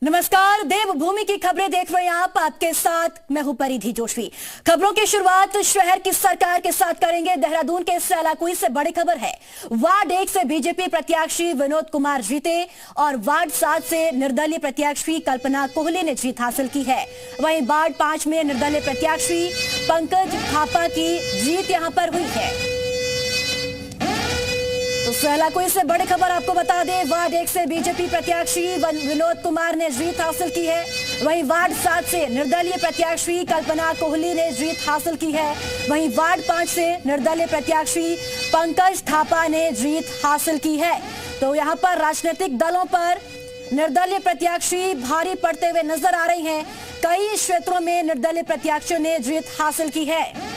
नमस्कार, देवभूमि की खबरें देख रहे हैं आप। आपके साथ मैं हूं परिधि जोशी। खबरों की शुरुआत शहर की सरकार के साथ करेंगे। देहरादून के सैलाकुई से बड़ी खबर है। वार्ड 1 से बीजेपी प्रत्याशी विनोद कुमार जीते और वार्ड 7 से निर्दलीय प्रत्याशी कल्पना कोहली ने जीत हासिल की है। वहीं वार्ड 5 में निर्दलीय प्रत्याशी पंकज थापा की जीत यहां पर हुई है। तो सैलाकुई से बड़ी खबर आपको बता दें, वार्ड 1 से बीजेपी प्रत्याशी विनोद कुमार ने जीत हासिल की है। वहीं वार्ड 7 से निर्दलीय प्रत्याशी कल्पना कोहली ने जीत हासिल की है। वहीं वार्ड 5 से निर्दलीय प्रत्याशी पंकज थापा ने जीत हासिल की है। तो यहां पर राजनीतिक दलों पर निर्दलीय प्रत्याशी भारी पड़ते हुए नजर आ रहे हैं। कई क्षेत्रों में निर्दलीय प्रत्याशियों ने जीत हासिल की है।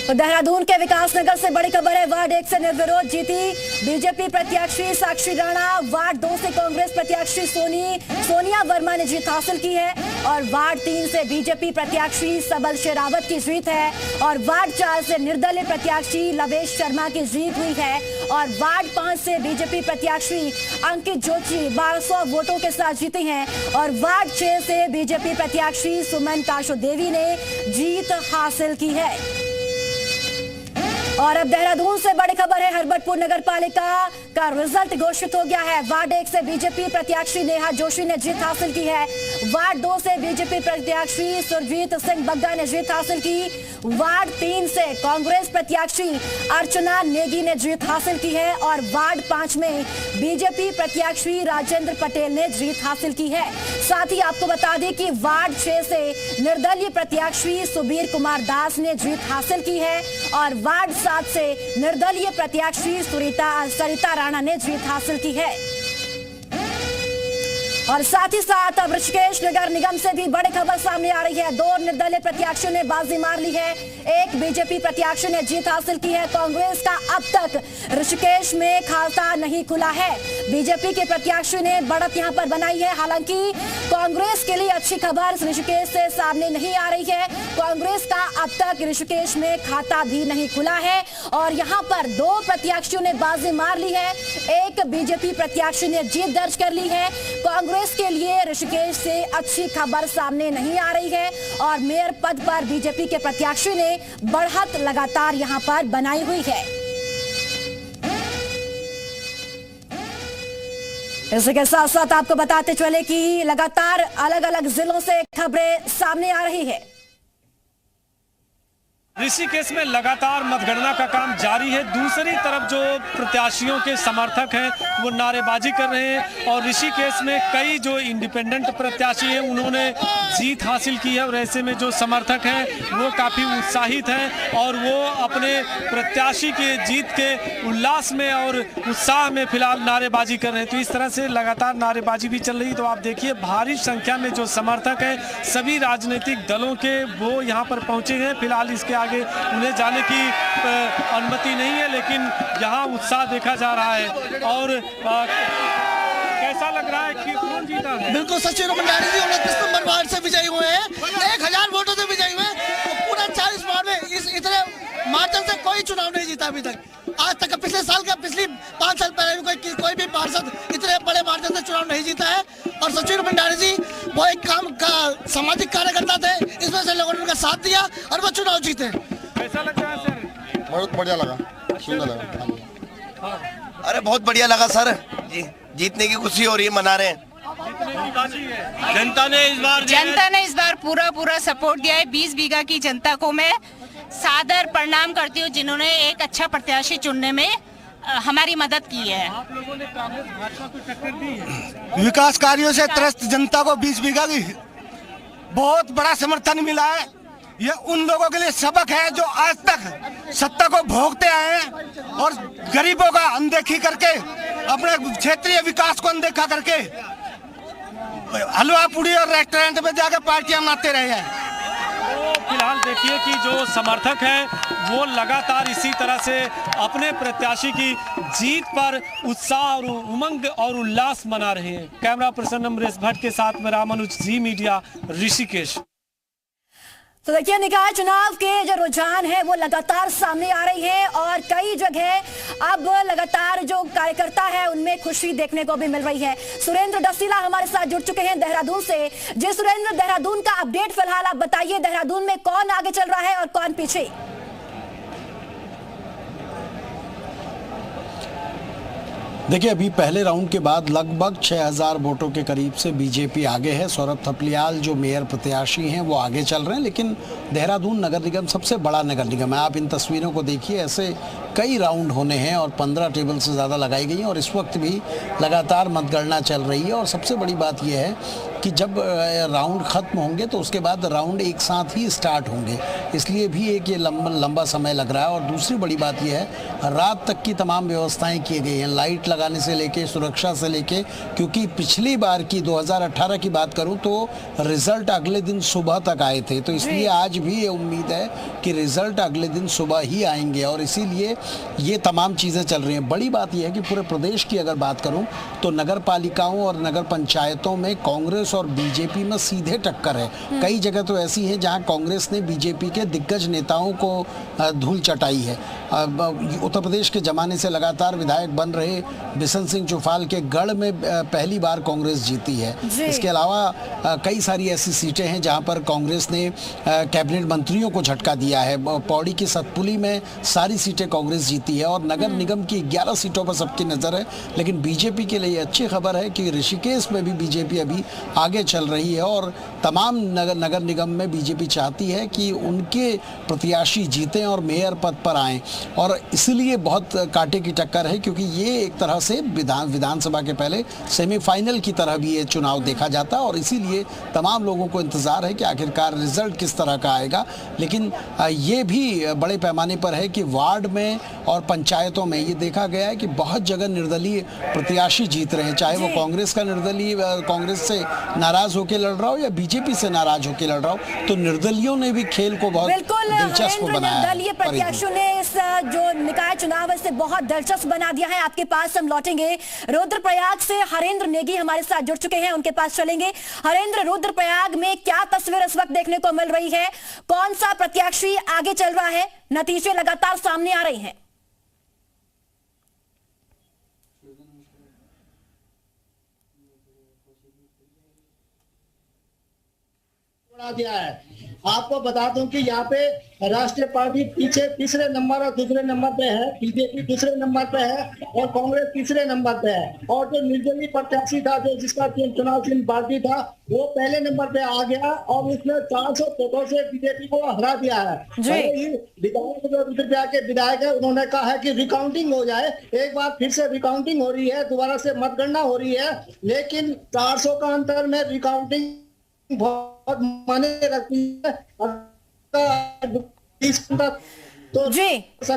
तो देहरादून के विकासनगर से बड़ी खबर है। वार्ड 1 से निर्विरोध जीती बीजेपी प्रत्याशी साक्षी राणा। वार्ड 2 से कांग्रेस प्रत्याशी सोनिया वर्मा ने जीत हासिल की है और वार्ड 3 से बीजेपी प्रत्याशी सबल शेरावत की जीत है और वार्ड 4 से निर्दलीय प्रत्याशी लवेश शर्मा की जीत हुई है और वार्ड 5 से बीजेपी प्रत्याशी अंकित जोशी 1200 वोटों के साथ जीते हैं और वार्ड 6 से बीजेपी प्रत्याशी सुमन काशोदेवी ने जीत हासिल की है। और अब देहरादून से बड़ी खबर है। हरबटपुर नगर पालिका का रिजल्ट घोषित हो गया है। वार्ड 1 से बीजेपी प्रत्याशी नेहा जोशी ने जीत हासिल की है। वार्ड 2 से बीजेपी प्रत्याशी सुरजीत सिंह बग्गा ने जीत हासिल की। वार्ड 3 से कांग्रेस प्रत्याशी अर्चना नेगी ने जीत हासिल की है और वार्ड 5 में बीजेपी प्रत्याशी राजेंद्र पटेल ने जीत हासिल की है। साथ ही आपको बता दें कि वार्ड 6 से निर्दलीय प्रत्याशी सुबीर कुमार दास ने जीत हासिल की है और वार्ड 7 से निर्दलीय प्रत्याशी सरिता राणा ने जीत हासिल की है। और साथ ही साथ अब ऋषिकेश नगर निगम से भी बड़ी खबर सामने आ रही है। 2 निर्दलीय प्रत्याशियों ने बाजी मार ली है। एक बीजेपी प्रत्याशी ने जीत हासिल की है। कांग्रेस का अब तक ऋषिकेश में खाता नहीं खुला है। बीजेपी के प्रत्याशी ने बढ़त यहां पर बनाई है। हालांकि कांग्रेस के लिए अच्छी खबर ऋषिकेश से सामने नहीं आ रही है। कांग्रेस का अब तक ऋषिकेश में खाता भी नहीं खुला है और यहां पर 2 प्रत्याशियों ने बाजी मार ली है। एक बीजेपी प्रत्याशी ने जीत दर्ज कर ली है। कांग्रेस के लिए ऋषिकेश से अच्छी खबर सामने नहीं आ रही है और मेयर पद पर बीजेपी के प्रत्याशी ने बढ़त लगातार यहां पर बनाई हुई है। इसी के साथ साथ आपको बताते चले कि लगातार अलग अलग जिलों से खबरें सामने आ रही है। ऋषिकेश में लगातार मतगणना का काम जारी है। दूसरी तरफ जो प्रत्याशियों के समर्थक हैं वो नारेबाजी कर रहे हैं और ऋषिकेश में कई जो इंडिपेंडेंट प्रत्याशी हैं उन्होंने जीत हासिल की है और ऐसे में जो समर्थक हैं वो काफ़ी उत्साहित हैं और वो अपने प्रत्याशी के जीत के उल्लास में और उत्साह में फिलहाल नारेबाजी कर रहे हैं। तो इस तरह से लगातार नारेबाजी भी चल रही है। तो आप देखिए भारी संख्या में जो समर्थक हैं सभी राजनीतिक दलों के वो यहाँ पर पहुँचे हैं। फिलहाल इसके आगे उन्हें जाने की अनुमति नहीं है लेकिन यहाँ उत्साह देखा जा रहा है। और कैसा लग रहा है कि कौन जीता है? बिल्कुल सचिन भंडारी जी 29 नंबर वार्ड से विजयी हुए हैं। 1000 वोटों से विजयी हुए। तो पूरा 40 वार्ड में इतने मार्जिन से कोई चुनाव नहीं जीता अभी तक। आज तक पिछले 5 साल पहले कोई भी पार्षद इतने बड़े मार्जिन से चुनाव नहीं जीता है। और सचिन भंडारी जी वो एक काम का सामाजिक कार्यकर्ता थे, इसमें से लोगों ने उनका साथ दिया और वो चुनाव जीते। कैसा लग रहा है सर? बहुत बढ़िया लगा, सुंदर लगा। अरे बहुत बढ़िया लगा सर जी, जीतने की खुशी हो रही है, मना रहे हैं। जनता ने इस बार पूरा सपोर्ट दिया है। 20 बीघा की जनता को मैं सादर प्रणाम करती हूँ जिन्होंने एक अच्छा प्रत्याशी चुनने में हमारी मदद की है। आप लोगों ने कांग्रेस भाजपा को टक्कर दी है। विकास कार्यों से त्रस्त जनता को 20 बीघा की बहुत बड़ा समर्थन मिला है। ये उन लोगों के लिए सबक है जो आज तक सत्ता को भोगते आए हैं और गरीबों का अनदेखी करके अपने क्षेत्रीय विकास को अनदेखा करके हलवा पूड़ी और रेस्टोरेंट में जाकर पार्टियां मनाते रहे हैं। तो फिलहाल देखिए कि जो समर्थक हैं वो लगातार इसी तरह से अपने प्रत्याशी की जीत पर उत्साह और उमंग और उल्लास मना रहे हैं। कैमरा पर्सन अमरेश भट्ट के साथ में रामानुज, जी मीडिया, ऋषिकेश। तो देखिए, निकाय चुनाव के जो रुझान है वो लगातार सामने आ रही है और कई जगह अब लगातार जो कार्यकर्ता है उनमें खुशी देखने को भी मिल रही है। सुरेंद्र डसीला हमारे साथ जुड़ चुके हैं देहरादून से। जी सुरेंद्र, देहरादून का अपडेट फिलहाल आप बताइए, देहरादून में कौन आगे चल रहा है और कौन पीछे? देखिए, अभी पहले राउंड के बाद लगभग 6000 वोटों के करीब से बीजेपी आगे है। सौरभ थपलियाल जो मेयर प्रत्याशी हैं वो आगे चल रहे हैं, लेकिन देहरादून नगर निगम सबसे बड़ा नगर निगम है। आप इन तस्वीरों को देखिए, ऐसे कई राउंड होने हैं और 15 टेबल से ज़्यादा लगाई गई हैं और इस वक्त भी लगातार मतगणना चल रही है। और सबसे बड़ी बात यह है कि जब राउंड ख़त्म होंगे तो उसके बाद राउंड एक साथ ही स्टार्ट होंगे, इसलिए भी एक ये लंबा समय लग रहा है। और दूसरी बड़ी बात यह है, रात तक की तमाम व्यवस्थाएं की गई हैं, लाइट लगाने से लेके सुरक्षा से लेके, क्योंकि पिछली बार की 2018 की बात करूं तो रिजल्ट अगले दिन सुबह तक आए थे, तो इसलिए आज भी ये उम्मीद है कि रिजल्ट अगले दिन सुबह ही आएंगे और इसीलिए ये तमाम चीज़ें चल रही हैं। बड़ी बात यह है कि पूरे प्रदेश की अगर बात करूं तो नगर पालिकाओं और नगर पंचायतों में कांग्रेस और बीजेपी में सीधे टक्कर है। कई जगह तो ऐसी है जहां कांग्रेस ने बीजेपी के दिग्गज नेताओं को धूल चटाई है। उत्तर प्रदेश के जमाने से लगातार विधायक बन रहे बिशन सिंह चुफाल के गढ़ में पहली बार कांग्रेस जीती है। इसके अलावा कई सारी ऐसी सीटें हैं जहां पर कांग्रेस ने कैबिनेट मंत्रियों को झटका दिया है। पौड़ी की सतपुली में सारी सीटें कांग्रेस जीती है और नगर निगम की 11 सीटों पर सबकी नज़र है। लेकिन बीजेपी के लिए अच्छी खबर है कि ऋषिकेश में भी बीजेपी अभी आगे चल रही है और तमाम नगर निगम में बीजेपी चाहती है कि उनके प्रत्याशी जीतें और मेयर पद पर आएं और इसलिए बहुत कांटे की टक्कर है, क्योंकि ये एक तरह से विधानसभा के पहले सेमीफाइनल की तरह भी ये चुनाव देखा जाता है और इसीलिए तमाम लोगों को इंतज़ार है कि आखिरकार रिजल्ट किस तरह का आएगा। लेकिन ये भी बड़े पैमाने पर है कि वार्ड में और पंचायतों में ये देखा गया है कि बहुत जगह निर्दलीय प्रत्याशी जीत रहे हैं, चाहे वो कांग्रेस का निर्दलीय कांग्रेस से नाराज होकर लड़ रहा हो या बीजेपी से नाराज होकर लड़ रहा हो, तो निर्दलियों ने भी खेल को बहुत दिलचस्प बनाया। निर्दलीय प्रत्याशियों ने इस जो निकाय चुनाव है इसे बहुत दिलचस्प बना दिया है। आपके पास हम लौटेंगे। रुद्रप्रयाग से हरेंद्र नेगी हमारे साथ जुड़ चुके हैं, उनके पास चलेंगे। हरेंद्र, रुद्रप्रयाग में क्या तस्वीर इस वक्त देखने को मिल रही है? कौन सा प्रत्याशी आगे चल रहा है? नतीजे लगातार सामने आ रहे हैं। दिया है। आपको बता दूं कि यहाँ पे राष्ट्रीय पार्टी पीछे तीसरे नंबर और दूसरे नंबर पे है, बीजेपी दूसरे नंबर पे है और कांग्रेस तीसरे नंबर पे है। और जो निर्दलीय प्रत्याशी था, जो जिसका चुनाव चिन्ह पार्टी था, वो पहले नंबर पे आ गया और उसने 400 वोटों से बीजेपी को हरा दिया है। विधायक जो रुद्रप्रयाग के विधायक है, उन्होंने कहा है कि रिकाउंटिंग हो जाए। एक बार फिर से रिकाउंटिंग हो रही है, दोबारा से मतगणना हो रही है, लेकिन 400 का अंतर में रिकाउंटिंग बहुत माने रखती है। तो जी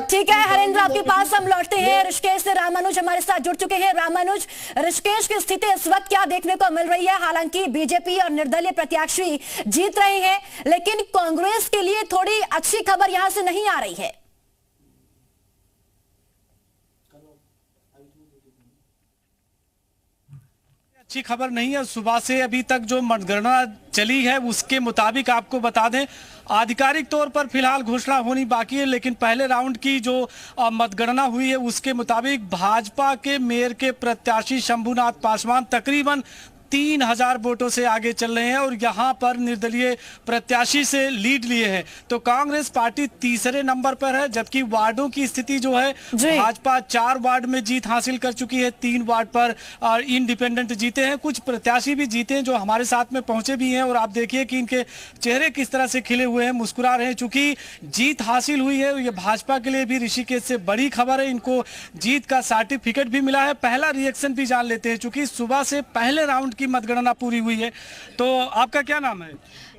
ठीक है हरेंद्र, आपके पास हम लौटते हैं। ऋषिकेश से रामानुज हमारे साथ जुड़ चुके हैं। रामानुज, ऋषिकेश की स्थिति इस वक्त क्या देखने को मिल रही है? हालांकि बीजेपी और निर्दलीय प्रत्याशी जीत रहे हैं, लेकिन कांग्रेस के लिए थोड़ी अच्छी खबर यहां से नहीं आ रही है। अच्छी खबर नहीं है। सुबह से अभी तक जो मतगणना चली है उसके मुताबिक आपको बता दें, आधिकारिक तौर पर फिलहाल घोषणा होनी बाकी है, लेकिन पहले राउंड की जो मतगणना हुई है उसके मुताबिक भाजपा के मेयर के प्रत्याशी शंभुनाथ पासवान तकरीबन 3000 वोटों से आगे चल रहे हैं और यहां पर निर्दलीय प्रत्याशी से लीड लिए हैं। तो कांग्रेस पार्टी तीसरे नंबर पर है, जबकि वार्डों की स्थिति जो है, भाजपा 4 वार्ड में जीत हासिल कर चुकी है, 3 वार्ड पर इंडिपेंडेंट जीते हैं, कुछ प्रत्याशी भी जीते हैं जो हमारे साथ में पहुंचे भी हैं। और आप देखिए कि इनके चेहरे किस तरह से खिले हुए हैं, मुस्कुरा रहे हैं। चूंकि जीत हासिल हुई है, ये भाजपा के लिए भी ऋषिकेश से बड़ी खबर है। इनको जीत का सर्टिफिकेट भी मिला है। पहला रिएक्शन भी जान लेते हैं, चूंकि सुबह से पहले राउंड की मतगणना पूरी हुई है। तो आपका क्या नाम है?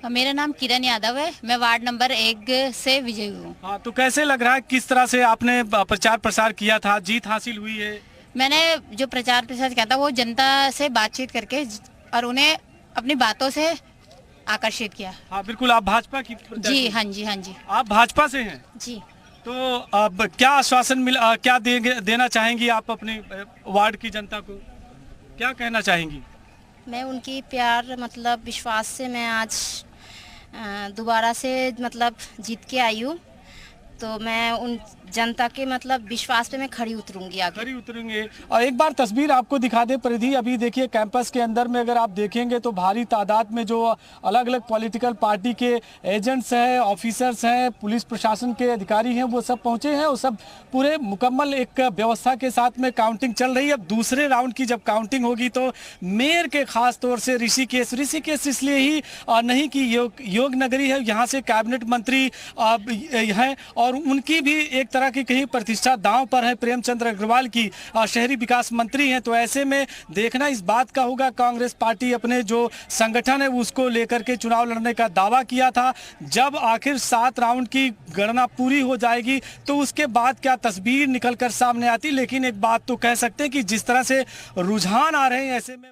मेरा नाम किरण यादव है, मैं वार्ड नंबर 1 से विजयी हूँ। हाँ, तो कैसे लग रहा है, किस तरह से आपने प्रचार प्रसार किया था, जीत हासिल हुई है? मैंने जो प्रचार प्रसार किया था वो जनता से बातचीत करके और उन्हें अपनी बातों से आकर्षित किया। हाँ बिल्कुल, आप भाजपा की? जी हाँ जी, हाँ जी। आप भाजपा से हैं? जी। तो अब क्या आश्वासन मिला, क्या देना चाहेंगी आप अपने वार्ड की जनता को, क्या कहना चाहेंगी? मैं उनकी प्यार मतलब विश्वास से मैं आज दोबारा से मतलब जीत के आई हूँ, तो मैं उन जनता के मतलब विश्वास पे मैं खड़ी उतरूंगी, आगे खड़ी उतरेंगे। और एक बार तस्वीर आपको दिखा दे परिधि, अभी देखिए कैंपस के अंदर में अगर आप देखेंगे तो भारी तादाद में जो अलग अलग पॉलिटिकल पार्टी के एजेंट्स हैं, ऑफिसर्स हैं, पुलिस प्रशासन के अधिकारी हैं, वो सब पहुंचे हैं और सब पूरे मुकम्मल एक व्यवस्था के साथ में काउंटिंग चल रही है। अब दूसरे राउंड की जब काउंटिंग होगी तो मेयर के खास तौर से ऋषिकेश इसलिए ही नहीं कि योग नगरी है, यहाँ से कैबिनेट मंत्री हैं और उनकी भी एक तरह की कहीं प्रतिष्ठा दांव पर है। प्रेमचंद्र अग्रवाल की शहरी विकास मंत्री हैं, तो ऐसे में देखना इस बात का होगा, कांग्रेस पार्टी अपने जो संगठन है उसको लेकर के चुनाव लड़ने का दावा किया था। जब आखिर 7 राउंड की गणना पूरी हो जाएगी तो उसके बाद क्या तस्वीर निकलकर सामने आती। लेकिन एक बात तो कह सकते हैं कि जिस तरह से रुझान आ रहे हैं, ऐसे में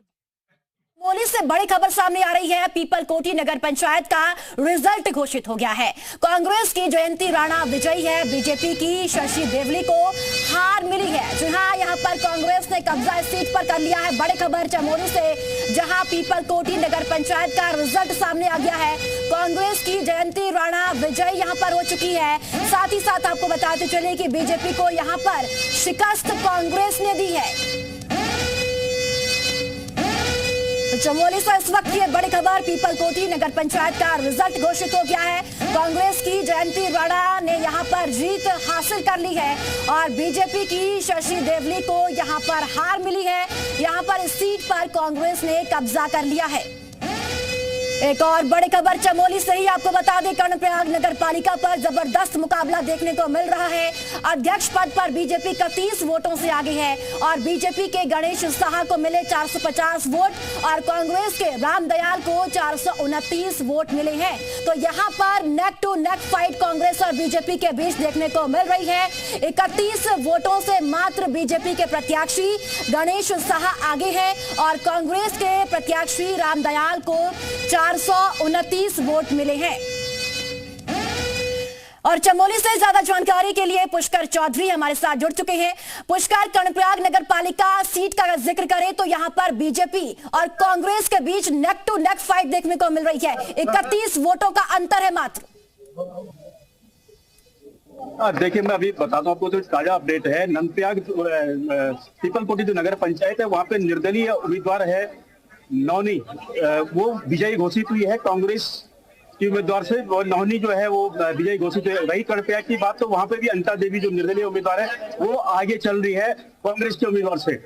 चमोली से बड़ी खबर सामने आ रही है। पीपल कोठी नगर पंचायत का रिजल्ट घोषित हो गया है। कांग्रेस की जयंती राणा विजयी है, बीजेपी की शशि देवली को हार मिली है। जी हां, यहां पर कांग्रेस ने कब्जा इस सीट पर कर लिया है। बड़ी खबर चमोली से, जहां पीपल कोठी नगर पंचायत का रिजल्ट सामने आ गया है। कांग्रेस की जयंती राणा विजयी यहां पर हो चुकी है। साथ ही साथ आपको बताते चले कि बीजेपी को यहां पर शिकस्त कांग्रेस ने दी है। चमोली से इस वक्त की बड़ी खबर, पीपल कोठी नगर पंचायत का रिजल्ट घोषित हो गया है। कांग्रेस की जयंती राणा ने यहां पर जीत हासिल कर ली है और बीजेपी की शशि देवली को यहां पर हार मिली है। यहां पर इस सीट पर कांग्रेस ने कब्जा कर लिया है। एक और बड़ी खबर चमोली से ही आपको बता दें, कर्णप्रयाग नगर पालिका पर जबरदस्त मुकाबला देखने को मिल रहा है। अध्यक्ष पद पर बीजेपी 31 वोटों से आगे है और बीजेपी के गणेश साहा को मिले 450 वोट और कांग्रेस के रामदयाल को 429 वोट मिले हैं। तो यहां पर neck to neck fight Congress और बीजेपी के बीच देखने को मिल रही है। 31 वोटों से मात्र बीजेपी के प्रत्याशी गणेश साहा आगे हैं और कांग्रेस के प्रत्याशी रामदयाल को 429 वोट मिले हैं। और चमोली से ज्यादा जानकारी के लिए पुष्कर चौधरी हमारे साथ जुड़ चुके हैं। पुष्कर, कर्णप्रयाग नगर पालिका सीट का अगर जिक्र करें तो यहां पर बीजेपी और कांग्रेस के बीच नेक टू नेक फाइट देखने को मिल रही है। 31 वोटों का अंतर है मात्र। देखिए, मैं अभी बताता हूँ आपको, जो ताजा अपडेट है, नंदप्रयाग पीपल कोठी जो नगर पंचायत है वहां पे निर्दलीय उम्मीदवार है नौनी, वो विजयी घोषित हुई है कांग्रेस की उम्मीदवार से। नौनी जो है वो विजयी घोषित हुई। रही कर्णप्रयाग की बात तो वहां पे भी अनिता देवी जो निर्दलीय उम्मीदवार है वो आगे चल रही है कांग्रेस के उम्मीदवार से।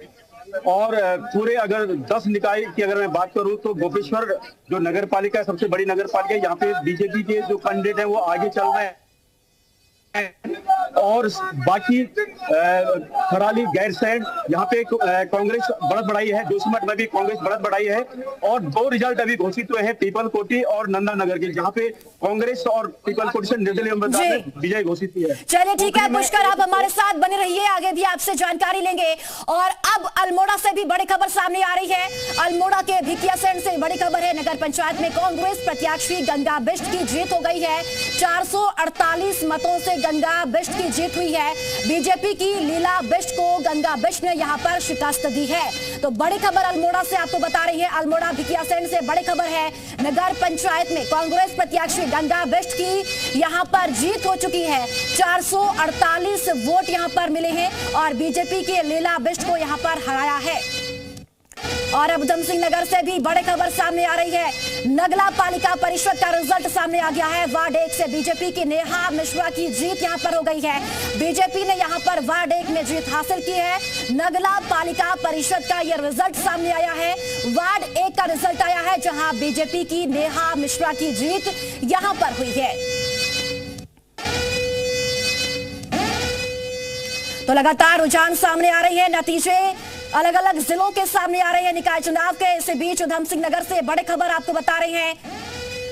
और पूरे अगर 10 निकाय की अगर मैं बात करूं तो गोपेश्वर जो नगर पालिका है, सबसे बड़ी नगर पालिका है, यहाँ पे बीजेपी के जो कैंडिडेट है वो आगे चल रहे हैं और बाकी खराली गैरसैंण यहाँ पे कांग्रेस बढ़त बढ़ाई है। जोशीमठ में भी कांग्रेस बढ़त बढ़ाई है और 2 रिजल्ट अभी घोषित हुए हैं पीपल कोठी और नंदा नगर के, जहाँ पे कांग्रेस और पीपल कोठी से निर्दलीय उम्मीदवार ने विजय घोषित की है। चलिए ठीक है पुष्कर, आप हमारे साथ बने रहिए, आगे भी आपसे जानकारी लेंगे। और अब अल्मोड़ा से भी बड़ी खबर सामने आ रही है। अल्मोड़ा के भिकियासैंण से बड़ी खबर है। नगर पंचायत में कांग्रेस प्रत्याशी गंगा बिष्ट की जीत हो गई है। 448 मतों से गंगा बिष्ट की जीत हुई है। बीजेपी की लीला बिष्ट को गंगा बिष्ट ने यहां पर शिकस्त दी है। तो बड़ी खबर अल्मोड़ा से आपको बता रही है। अल्मोड़ा भिकियासैंण से बड़ी खबर है। नगर पंचायत में कांग्रेस प्रत्याशी गंगा बिष्ट की यहां पर जीत हो चुकी है। 448 वोट यहां पर मिले हैं और बीजेपी की लीला बिष्ट को यहां पर हराया है। और अब उधम सिंह नगर से भी बड़ी खबर सामने आ रही है। नगला पालिका परिषद का रिजल्ट सामने आ गया है। वार्ड 1 से बीजेपी की नेहा मिश्रा की जीत यहां पर हो गई है। बीजेपी ने यहां पर वार्ड 1 में जीत हासिल की है। नगला पालिका परिषद का यह रिजल्ट सामने आया है। वार्ड 1 का रिजल्ट आया है, जहां बीजेपी की नेहा मिश्रा की जीत यहां पर हुई है। तो लगातार रुझान सामने आ रही है, नतीजे अलग अलग जिलों के सामने आ रहे हैं निकाय चुनाव के। इसी बीच उधम सिंह नगर से बड़ी खबर आपको बता रहे हैं।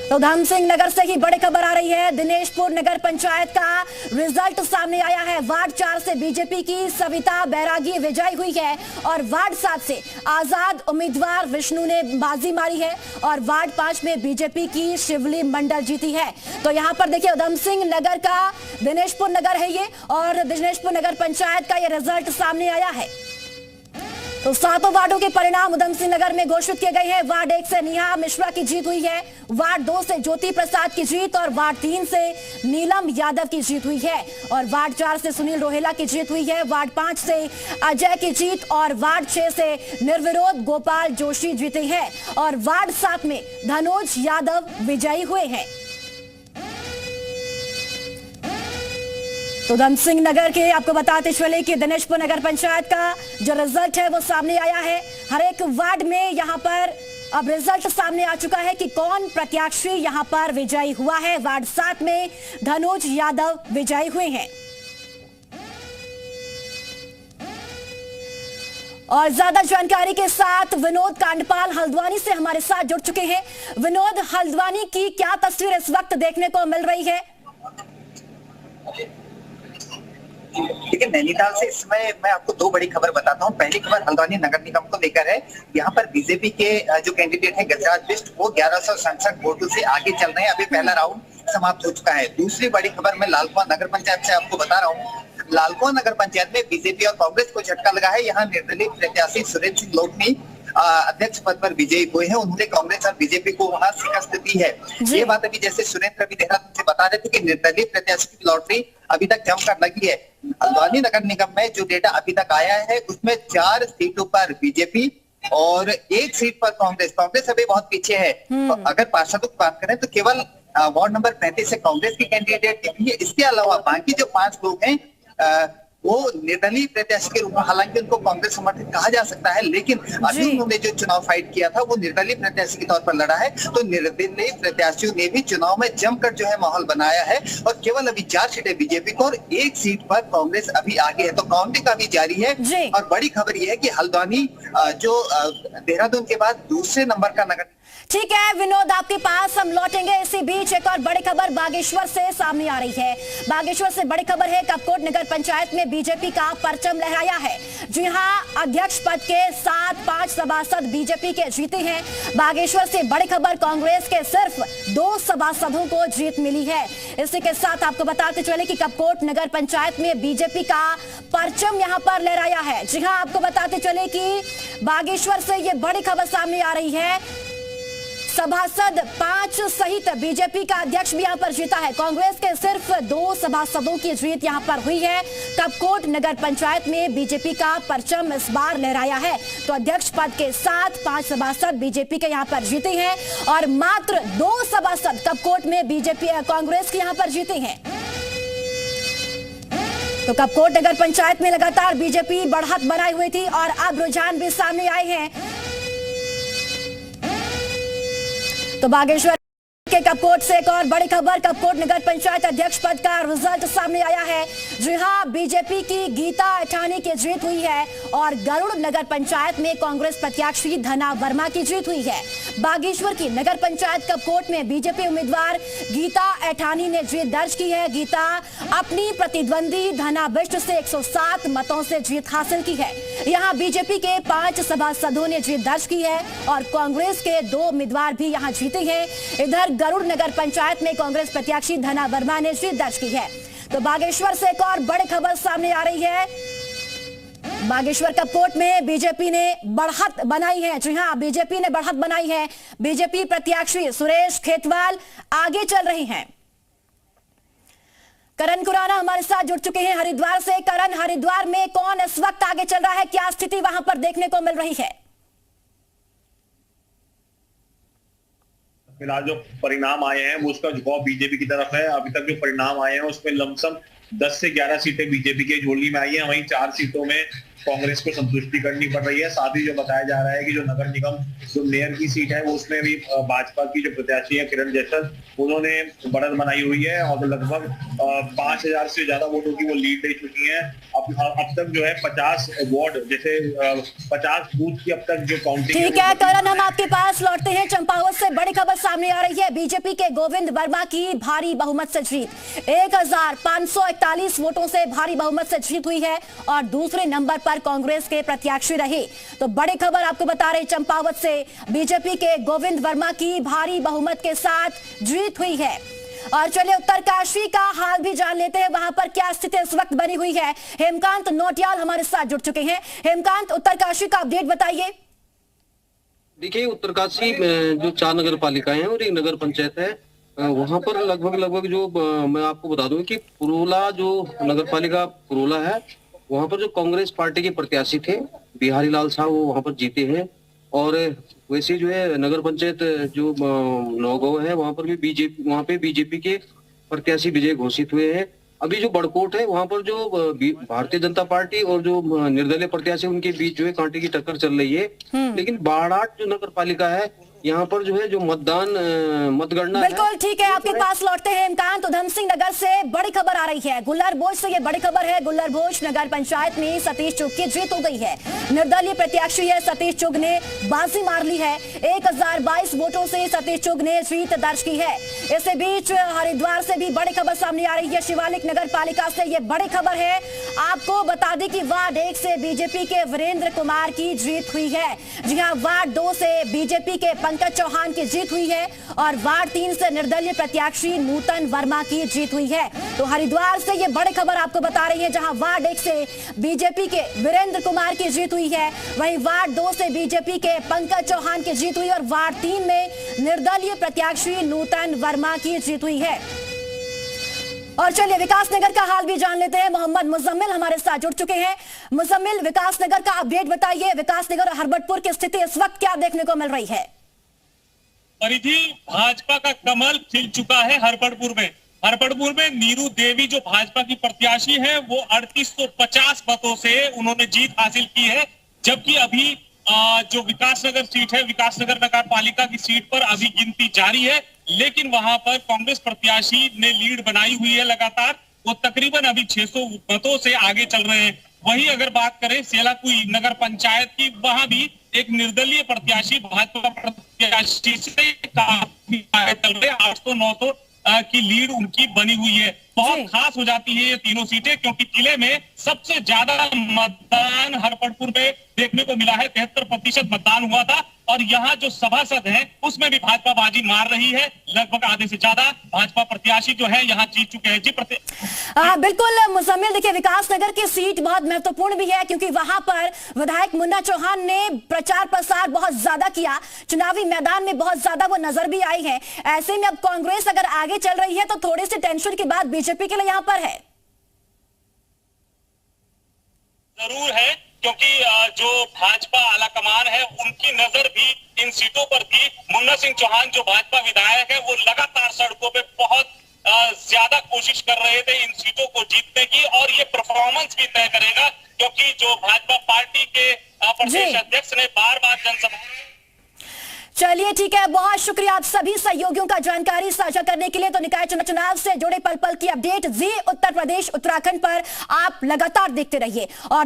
तो उधम सिंह नगर से ही बड़ी खबर आ रही है। दिनेशपुर नगर पंचायत का रिजल्ट सामने आया है। वार्ड 4 से बीजेपी की सविता बैरागी विजयी हुई है और वार्ड 7 से आजाद उम्मीदवार विष्णु ने बाजी मारी है और वार्ड 5 में बीजेपी की शिवली मंडल जीती है। तो यहाँ पर देखिए, उधम सिंह नगर का दिनेशपुर नगर है ये और दिनेशपुर नगर पंचायत का ये रिजल्ट सामने आया है। तो 7 वार्डों के परिणाम उधम सिंह नगर में घोषित किए गए हैं। वार्ड 1 से नेहा मिश्रा की जीत हुई है, वार्ड 2 से ज्योति प्रसाद की जीत और वार्ड 3 से नीलम यादव की जीत हुई है और वार्ड 4 से सुनील रोहेला की जीत हुई है, वार्ड 5 से अजय की जीत और वार्ड 6 से निर्विरोध गोपाल जोशी जीते हैं और वार्ड 7 में धनोज यादव विजयी हुए हैं। तो उधम सिंह नगर के आपको बताते चले कि दिनेशपुर नगर पंचायत का जो रिजल्ट है वो सामने आया है। हर एक वार्ड में यहां पर अब रिजल्ट सामने आ चुका है कि कौन प्रत्याशी यहां पर विजयी हुआ है। वार्ड 7 में धनोज यादव विजयी हुए हैं और ज्यादा जानकारी के साथ विनोद कांडपाल हल्द्वानी से हमारे साथ जुड़ चुके हैं। विनोद, हल्द्वानी की क्या तस्वीर इस वक्त देखने को मिल रही है? देखिए, नैनीताल से इस समय मैं आपको 2 बड़ी खबर बताता हूँ। पहली खबर हल्द्वानी नगर निगम को लेकर है। यहाँ पर बीजेपी के जो कैंडिडेट है गजराज बिष्ट, वो 1167 वोटों से आगे चल रहे हैं। अभी पहला राउंड समाप्त हो चुका है। दूसरी बड़ी खबर मैं लालकुआं नगर पंचायत से आपको बता रहा हूँ। लालकुआं नगर पंचायत में बीजेपी और कांग्रेस को झटका लगा है। यहाँ निर्दलीय प्रत्याशी सुरेश सिंह लोटनी अध्यक्ष पद पर विजयी हुए हैं। उन्होंने कांग्रेस और बीजेपी को वहां शिकस्त दी है। ये बात अभी जैसे सुरेंद्र अभी देहरादून से बता रहे थे कि निर्दलीय प्रत्याशी की लॉटरी अभी तक जमकर लगी है। हल्द्वानी नगर निगम में जो डेटा अभी तक आया है उसमें 4 सीटों पर बीजेपी और 1 सीट पर कांग्रेस अभी बहुत पीछे है। तो अगर पार्षदों की बात करें तो केवल वार्ड नंबर 35 से कांग्रेस की कैंडिडेट है। इसके अलावा बाकी जो 5 लोग हैं वो निर्दलीय प्रत्याशी के रूप में, हालांकि उनको कांग्रेस समर्थित कहा जा सकता है, लेकिन अभी उन्होंने जो चुनाव फाइट किया था वो निर्दलीय प्रत्याशी के तौर पर लड़ा है। तो निर्दलीय प्रत्याशियों ने भी चुनाव में जमकर जो है माहौल बनाया है और केवल अभी 4 सीटें बीजेपी को और 1 सीट पर कांग्रेस अभी आगे है। तो काउंटिंग अभी जारी है और बड़ी खबर यह है कि हल्द्वानी जो देहरादून के बाद दूसरे नंबर का नगर। ठीक है विनोद, आपके पास हम लौटेंगे। इसी बीच एक और बड़ी खबर बागेश्वर से सामने आ रही है। बागेश्वर से बड़ी खबर है, कपकोट नगर पंचायत में बीजेपी का परचम लहराया है। जी हां, अध्यक्ष पद के 5 सभासद बीजेपी के जीते हैं। बागेश्वर से बड़ी खबर, कांग्रेस के सिर्फ 2 सभासदों को जीत मिली है। इसी के साथ आपको बताते चले कि कपकोट नगर पंचायत में बीजेपी का परचम यहां पर लहराया है। जी हां, आपको बताते चले कि बागेश्वर से ये बड़ी खबर सामने आ रही है। सभासद 5 सहित बीजेपी का अध्यक्ष भी यहां पर जीता है। कांग्रेस के सिर्फ 2 सभासदों की जीत यहां पर हुई है। कपकोट नगर पंचायत में बीजेपी का परचम इस बार लहराया है। तो अध्यक्ष पद के साथ 5 सभासद बीजेपी के यहां पर जीते हैं और मात्र 2 सभासद कपकोट में बीजेपी कांग्रेस के यहां पर जीते हैं। तो कपकोट नगर पंचायत में लगातार बीजेपी बढ़त बनाई हुई थी और अब रुझान भी सामने आए हैं। तो बागेश्वर के कपकोट से एक और बड़ी खबर, कपकोट नगर पंचायत अध्यक्ष पद का रिजल्ट सामने आया है। जी हां, बीजेपी की गीता अठानी की जीत हुई है और गरुड़ नगर पंचायत में कांग्रेस प्रत्याशी धना वर्मा की जीत हुई है। बागेश्वर की नगर पंचायत कपकोट में बीजेपी उम्मीदवार गीता अठानी ने जीत दर्ज की है। गीता अपनी प्रतिद्वंदी धना बिष्ट से 107 मतों से जीत हासिल की है। यहाँ बीजेपी के 5 सभासदों ने जीत दर्ज की है और कांग्रेस के 2 उम्मीदवार भी यहाँ जीते हैं। इधर गरुड़ नगर पंचायत में कांग्रेस प्रत्याशी धना वर्मा ने जीत दर्ज की है। तो बागेश्वर से एक और बड़ी खबर सामने आ रही है। बागेश्वर कपकोट में बीजेपी ने बढ़त बनाई है। जी हां, बीजेपी ने बढ़त बनाई है। बीजेपी प्रत्याशी सुरेश खेतवाल आगे चल रहे हैं। करण खुराना हमारे साथ जुड़ चुके हैं हरिद्वार से। करण, हरिद्वार में कौन इस वक्त आगे चल रहा है, क्या स्थिति वहां पर देखने को मिल रही है? फिलहाल जो परिणाम आए हैं वो उसका झुकाव बीजेपी की तरफ है। अभी तक जो परिणाम आए हैं उसमें लमसम 10 से 11 सीटें बीजेपी की झोली में आई है। वहीं 4 सीटों में कांग्रेस को संतुष्टि करनी पड़ रही है। साथ ही जो बताया जा रहा है कि जो नगर निगम जो मेयर की सीट है वो उसमें भी भाजपा की जो प्रत्याशी है किरण जैसर, उन्होंने बढ़त बनाई हुई है और लगभग 5000 से ज्यादा वोटों की वो लीड ले चुकी है। अब तक जो है 50 वार्ड जैसे 50 बूथ की अब तक जो काउंटिंग। ठीक है करण, हम आपके पास लौटते हैं। चंपावत से बड़ी खबर सामने आ रही है। बीजेपी के गोविंद वर्मा की भारी बहुमत से जीत, 1541 वोटों से भारी बहुमत से जीत हुई है और दूसरे नंबर पर कांग्रेस के प्रत्याशी रहे। तो बड़ी खबर आपको बता रहे चंपावत से, बीजेपी के गोविंद वर्मा की भारी बहुमत के साथ जीत हुई है। और चलिए उत्तरकाशी का हाल भी जान लेते हैं, वहां पर क्या स्थिति इस वक्त बनी हुई है। हेमकांत नौटियाल हमारे साथ जुड़ चुके हैं। हेमकांत, उत्तरकाशी का अपडेट बताइए। देखिए, उत्तरकाशी में जो 4 नगर पालिकाएं हैं और एक नगर पंचायत है, वहां पर लगभग जो मैं आपको बता दूं कि पुरोला जो नगर पालिका पुरोला है, वहां पर जो कांग्रेस पार्टी के प्रत्याशी थे बिहारी लाल साहब, वो वहां पर जीते हैं। और वैसे जो है नगर पंचायत जो नौगांव है, वहां पर भी वहां पे बीजेपी के प्रत्याशी विजय घोषित हुए हैं। अभी जो बड़कोट है, वहां पर जो भारतीय जनता पार्टी और जो निर्दलीय प्रत्याशी, उनके बीच जो है कांटे की टक्कर चल रही है। लेकिन बाड़ाट जो नगर पालिका है, यहाँ पर जो है जो मतगणना बिल्कुल ठीक है, आपके पास लौटते हैं हेमकांत। उधम सिंह नगर से बड़ी खबर आ रही है, गुल्लर भोज से ये बड़ी खबर है। गुल्लर भोज नगर पंचायत में सतीश चुग की जीत हो गई है। निर्दलीय प्रत्याशी है सतीश चुग ने बाजी मार ली है। 1022 वोटों से सतीश चुग ने जीत दर्ज की है। इसी बीच हरिद्वार से भी बड़ी खबर सामने आ रही है। शिवालिक नगर पालिका से ये बड़ी खबर है। आपको बता दें कि वार्ड 1 से बीजेपी के वीरेंद्र कुमार की जीत हुई है। जी हाँ, वार्ड 2 से बीजेपी के पंकज चौहान की जीत हुई है और वार्ड 3 से निर्दलीय प्रत्याशी नूतन वर्मा की जीत हुई है। तो हरिद्वार से ये बड़ी खबर आपको बता रही है, जहां वार्ड 1 से बीजेपी के वीरेंद्र कुमार की जीत हुई है, वहीं वार्ड 2 से बीजेपी के पंकज चौहान की जीत हुई और वार्ड 3 में निर्दलीय प्रत्याशी नूतन वर्मा की जीत हुई है। और चलिए विकासनगर का हाल भी जान लेते हैं। मोहम्मद मुजम्मिल हमारे साथ जुड़ चुके हैं। मुजम्मिल, विकासनगर का अपडेट बताइए। विकासनगर और हरबटपुर की स्थिति इस वक्त क्या देखने को मिल रही है? परिधि, भाजपा का कमल खिल चुका है हरबटपुर में। हरबटपुर में नीरू देवी जो भाजपा की प्रत्याशी है, वो 3850 मतों से उन्होंने जीत हासिल की है। जबकि अभी जो विकासनगर सीट है, विकासनगर नगर पालिका की सीट पर अभी गिनती जारी है, लेकिन वहां पर कांग्रेस प्रत्याशी ने लीड बनाई हुई है लगातार। वो तकरीबन अभी 600 मतों से आगे चल रहे हैं। वहीं अगर बात करें सेलाकुई नगर पंचायत की, वहां भी एक निर्दलीय प्रत्याशी भाजपा प्रत्याशी से काफी आगे चल रहे हैं। 800-900 की लीड उनकी बनी हुई है। बहुत खास हो जाती है ये तीनों सीटें, क्योंकि जिले में सबसे ज्यादा मतदान हरबटपुर में देखने को मिला है। 73% मतदान हुआ था और यहाँ जो सभासद हैं, उसमें भी भाजपा बाजी मार रही है। लगभग आधे से ज्यादा भाजपा प्रत्याशी जो है यहाँ जीत चुके हैं। जी बिल्कुल मुजम्मिल, देखिए विकासनगर की सीट बहुत महत्वपूर्ण भी है, क्योंकि वहां पर विधायक मुन्ना चौहान ने प्रचार प्रसार बहुत ज्यादा किया, चुनावी मैदान में बहुत ज्यादा वो नजर भी आई है। ऐसे में अब कांग्रेस अगर आगे चल रही है तो थोड़ी सी टेंशन की बात बीजेपी के लिए यहाँ पर है। जरूर है, क्योंकि जो भाजपा आलाकमान है, उनकी नजर भी इन सीटों पर थी। मुन्ना सिंह चौहान जो भाजपा विधायक है, वो लगातार सड़कों पे बहुत ज्यादा कोशिश कर रहे थे इन सीटों को जीतने की, और ये परफॉर्मेंस भी तय करेगा, क्योंकि जो भाजपा पार्टी के प्रदेश अध्यक्ष ने बार-बार जनसभा। चलिए ठीक है, बहुत शुक्रिया आप सभी सहयोगियों का जानकारी साझा करने के लिए। तो निकाय चुनाव से जुड़े पल पल की अपडेट जी उत्तर प्रदेश उत्तराखंड पर आप लगातार देखते रहिए और